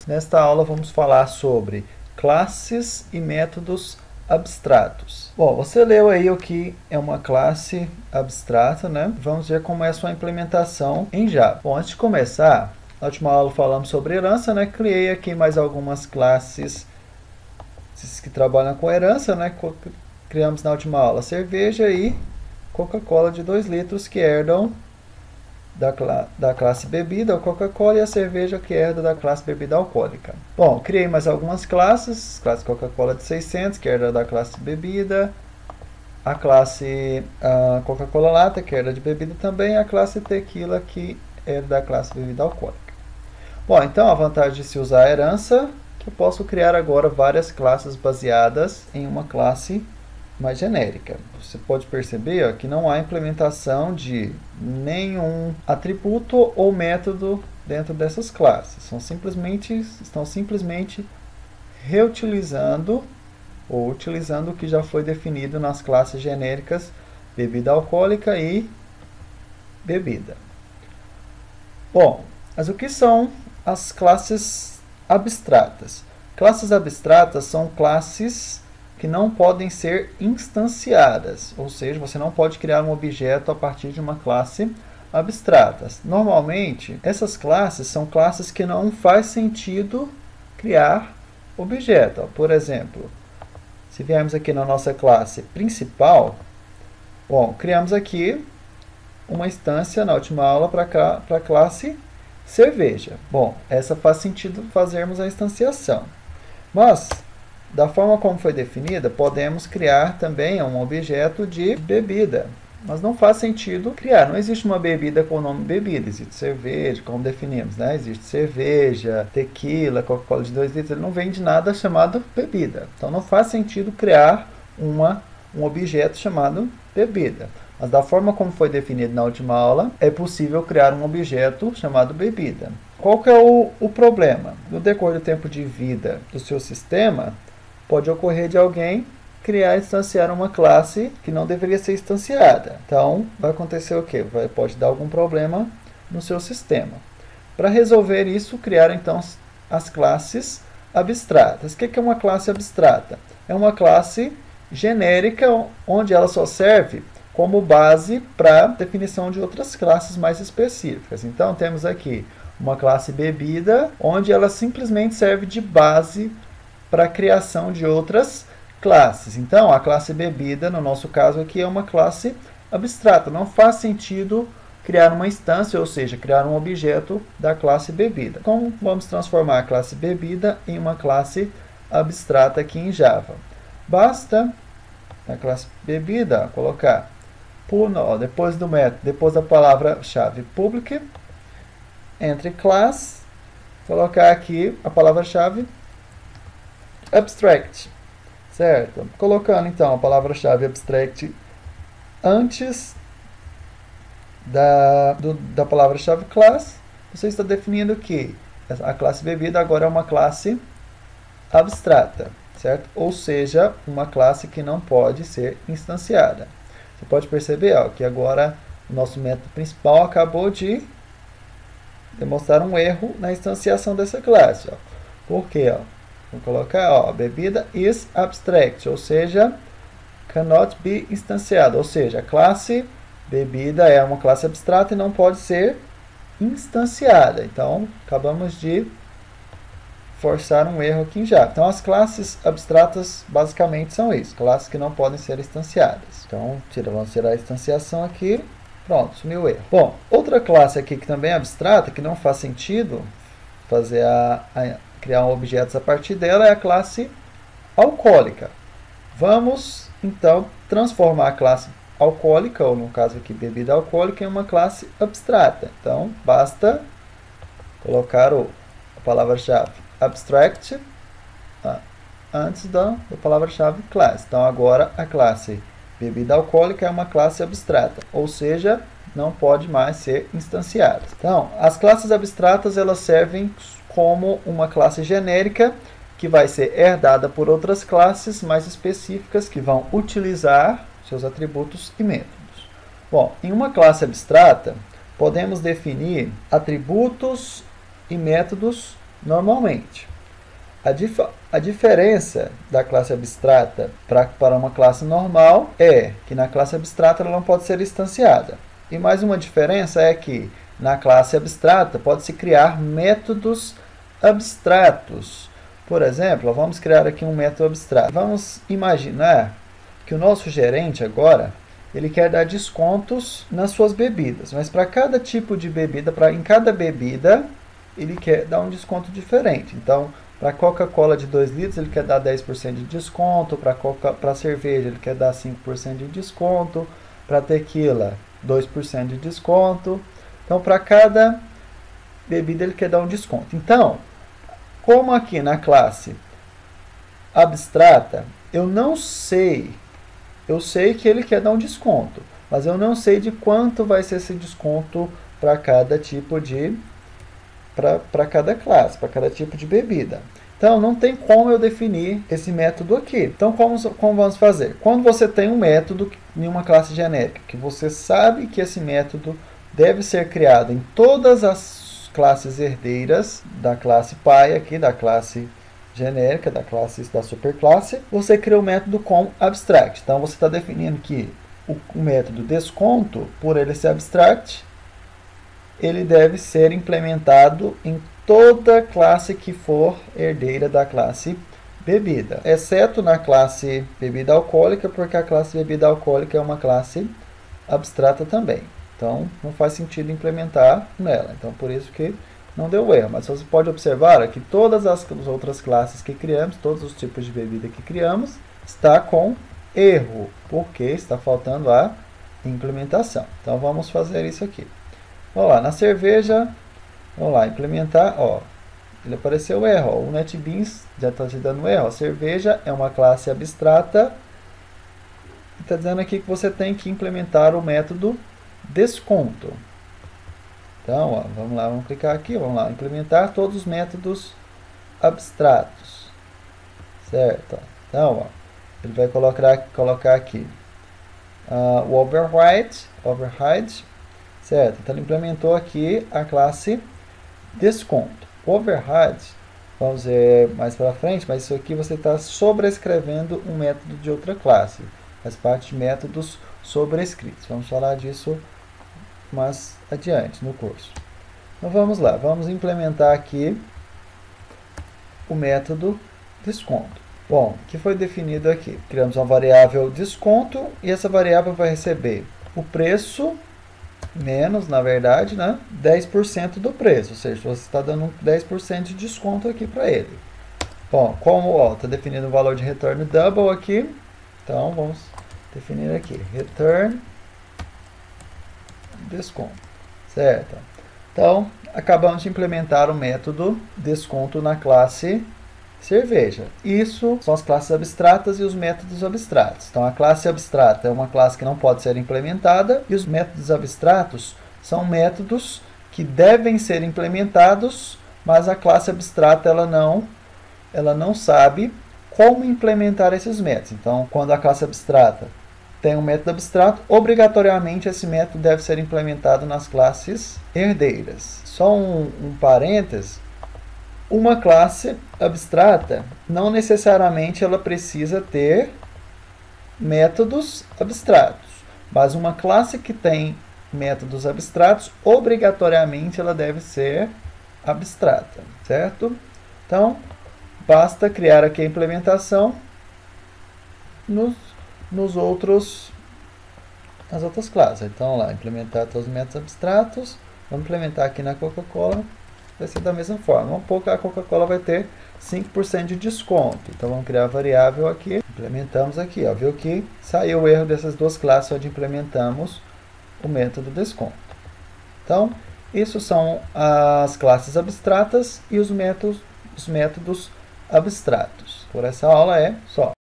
Nesta aula vamos falar sobre classes e métodos abstratos. Bom, você leu aí o que é uma classe abstrata, né? Vamos ver como é a sua implementação em Java. Bom, antes de começar, na última aula falamos sobre herança, né? Criei aqui mais algumas classes que trabalham com herança, né? Criamos na última aula cerveja e Coca-Cola de 2 litros que herdam da classe bebida, a Coca-Cola, e a cerveja que herda da classe bebida alcoólica. Bom, criei mais algumas classes, classe Coca-Cola de 600, que herda da classe bebida, a classe Coca-Cola Lata, que herda de bebida também, a classe Tequila, que herda da classe bebida alcoólica. Bom, então a vantagem de se usar a herança, que eu posso criar agora várias classes baseadas em uma classe mais genérica. Você pode perceber ó, que não há implementação de nenhum atributo ou método dentro dessas classes. Estão simplesmente reutilizando ou utilizando o que já foi definido nas classes genéricas bebida alcoólica e bebida. Bom, mas o que são as classes abstratas? Classes abstratas são classes que não podem ser instanciadas, ou seja, você não pode criar um objeto a partir de uma classe abstrata. Normalmente, essas classes são classes que não faz sentido criar objeto. Por exemplo, se viermos aqui na nossa classe principal, bom, criamos aqui uma instância na última aula para a classe cerveja. Bom, essa faz sentido fazermos a instanciação. Mas da forma como foi definida, podemos criar também um objeto de bebida. Mas não faz sentido criar. Não existe uma bebida com o nome bebida. Existe cerveja, como definimos, né? Existe cerveja, tequila, Coca-Cola de 2 litros. Ele não vem de nada chamado bebida. Então não faz sentido criar um objeto chamado bebida. Mas da forma como foi definido na última aula, é possível criar um objeto chamado bebida. Qual que é o problema? No decorrer do tempo de vida do seu sistema, pode ocorrer de alguém criar e instanciar uma classe que não deveria ser instanciada. Então, vai acontecer o quê? Pode dar algum problema no seu sistema. Para resolver isso, criar então as classes abstratas. O que é uma classe abstrata? É uma classe genérica onde ela só serve como base para a definição de outras classes mais específicas. Então, temos aqui uma classe bebida, onde ela simplesmente serve de base para a criação de outras classes. Então, a classe bebida, no nosso caso aqui, é uma classe abstrata. Não faz sentido criar uma instância, ou seja, criar um objeto da classe bebida. Como vamos transformar a classe bebida em uma classe abstrata aqui em Java? Basta, na classe bebida, colocar depois do método, depois da palavra-chave public, entre class, colocar aqui a palavra-chave abstract, certo? Colocando então a palavra-chave abstract antes da palavra-chave class, você está definindo que a classe bebida agora é uma classe abstrata, certo? Ou seja, uma classe que não pode ser instanciada. Você pode perceber ó, que agora o nosso método principal acabou de demonstrar um erro na instanciação dessa classe. Ó. Por quê? Ó? Vou colocar, ó, bebida is abstract, ou seja, cannot be instanciada, ou seja, a classe bebida é uma classe abstrata e não pode ser instanciada. Então, acabamos de forçar um erro aqui em Java. Então, as classes abstratas basicamente são isso, classes que não podem ser instanciadas. Então, vamos tirar a instanciação aqui. Pronto, sumiu o erro. Bom, outra classe aqui que também é abstrata, que não faz sentido criar objetos a partir dela, é a classe alcoólica. Vamos, então, transformar a classe alcoólica, ou no caso aqui, bebida alcoólica, em uma classe abstrata. Então, basta colocar a palavra-chave abstract antes da palavra-chave class. Então, agora a classe bebida alcoólica é uma classe abstrata, ou seja, não pode mais ser instanciada. Então, as classes abstratas elas servem como uma classe genérica que vai ser herdada por outras classes mais específicas que vão utilizar seus atributos e métodos. Bom, em uma classe abstrata, podemos definir atributos e métodos normalmente. A diferença da classe abstrata para uma classe normal é que na classe abstrata ela não pode ser instanciada. E mais uma diferença é que na classe abstrata pode-se criar métodos abstratos. Por exemplo, vamos criar aqui um método abstrato. Vamos imaginar que o nosso gerente agora ele quer dar descontos nas suas bebidas, mas para cada tipo de bebida, em cada bebida, ele quer dar um desconto diferente. Então, para Coca-Cola de 2 litros, ele quer dar 10% de desconto. Para cerveja, ele quer dar 5% de desconto. Para tequila, 2% de desconto. Então, para cada bebida, ele quer dar um desconto. Então, como aqui na classe abstrata, eu não sei. Eu sei que ele quer dar um desconto, mas eu não sei de quanto vai ser esse desconto para cada tipo de para cada classe, para cada tipo de bebida. Então, não tem como eu definir esse método aqui. Então, como vamos fazer? Quando você tem um método em uma classe genérica, que você sabe que esse método deve ser criado em todas as classes herdeiras da classe pai, aqui da classe genérica, da superclasse, você cria o método com abstract. Então, você está definindo que o método desconto, por ele ser abstract, ele deve ser implementado em toda classe que for herdeira da classe bebida, exceto na classe bebida alcoólica, porque a classe bebida alcoólica é uma classe abstrata também. Então, não faz sentido implementar nela. Então, por isso que não deu erro. Mas você pode observar que todas as outras classes que criamos, todos os tipos de bebida que criamos, está com erro, porque está faltando a implementação. Então, vamos fazer isso aqui. Vamos lá, na cerveja, vamos lá, implementar, ó, ele apareceu erro, ó, o NetBeans já está te dando erro, a cerveja é uma classe abstrata, e está dizendo aqui que você tem que implementar o método desconto. Então, ó, vamos lá, vamos clicar aqui, vamos lá, implementar todos os métodos abstratos, certo? Então, ó, ele vai colocar aqui o override, certo? Então, ele implementou aqui a classe desconto. O override, vamos ver mais para frente, mas isso aqui você está sobrescrevendo um método de outra classe. Faz parte de métodos sobrescritos. Vamos falar disso mais adiante no curso. Então, vamos lá. Vamos implementar aqui o método desconto. Bom, o que foi definido aqui? Criamos uma variável desconto e essa variável vai receber o preço menos, na verdade, né, 10% do preço, ou seja, você está dando 10% de desconto aqui para ele. Bom, como está definido o valor de return double aqui, então vamos definir aqui, return desconto, certo? Então, acabamos de implementar o método desconto na classe cerveja. Isso são as classes abstratas e os métodos abstratos. Então, a classe abstrata é uma classe que não pode ser implementada e os métodos abstratos são métodos que devem ser implementados, mas a classe abstrata ela não sabe como implementar esses métodos. Então, quando a classe abstrata tem um método abstrato, obrigatoriamente esse método deve ser implementado nas classes herdeiras. Só um parênteses. Uma classe abstrata, não necessariamente ela precisa ter métodos abstratos, mas uma classe que tem métodos abstratos, obrigatoriamente ela deve ser abstrata, certo? Então, basta criar aqui a implementação nas outras classes. Então, lá, implementar todos os métodos abstratos, vamos implementar aqui na Coca-Cola. Vai ser da mesma forma. Um pouco a Coca-Cola vai ter 5% de desconto. Então, vamos criar a variável aqui. Implementamos aqui. Ó, viu que saiu o erro dessas duas classes onde implementamos o método desconto. Então, isso são as classes abstratas e os métodos abstratos. Por essa aula é só.